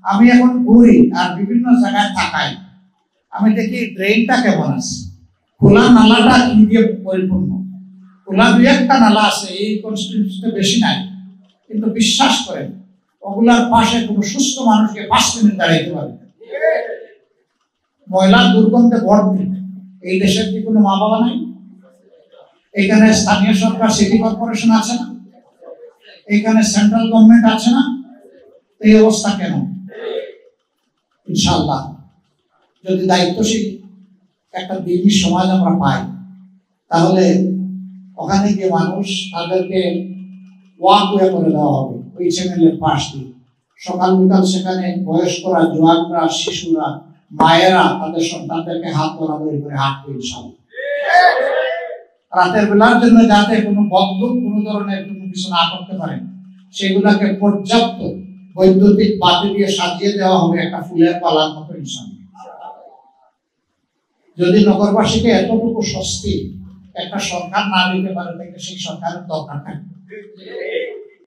আমি এখন ঘুরি আর বিভিন্ন জায়গায় থাকাই, আমি দেখি ড্রেনটা কেমন আছে, খোলা নালাটা কি দিয়ে পরিপূর্ণ। খোলা দুই একটা নালা আছে, এই কনস্টিটিউশনে বেশি নাই, কিন্তু বিশ্বাস করেন ওগুলার পাশে কোনো সুস্থ মানুষকে 5 মিনিট দাঁড়াইতে পারবে। ময়লার দুর্গন্ধে ভর্তি। এই দেশের কি কোনো মা বাবা নাই? এখানে স্থানীয় সরকার, সিটি কর্পোরেশন আছে না? এখানে সেন্ট্রাল গভর্নমেন্ট আছে না? এই অবস্থা কেন? ইনশাআল্লাহ যদি দায়িত্বশীল একটা দিনই সমাজ আমরা পাই, তাহলে ওখানে গিয়ে মানুষ তাদেরকে ওয়াকওয়ে করে দেওয়া হবে ওই চ্যানেলের পাশ দিয়ে। সকাল বিকাল সেখানে বয়স্করা, জোয়ানরা, শিশুরা, মায়েরা তাদের সন্তানদেরকে হাত বরাবর করে হাঁটবে ইনশাআল্লাহ। রাতের বেলার জন্য যাতে কোনো বদলুক কোনো ধরনের কোনো কিছু না করতে পারে, সেগুলাকে পর্যাপ্ত বৈদ্যুতিক বাতি দিয়ে সাজিয়ে দেওয়া হবে একটা ফুলের পালার মতো ইনশাআল্লাহ। যদি নগরবাসীকে এতটুকু স্বস্তি একটা সরকার না দিতে পারে, তাহলে সেই সরকারের দরকার থাকবে।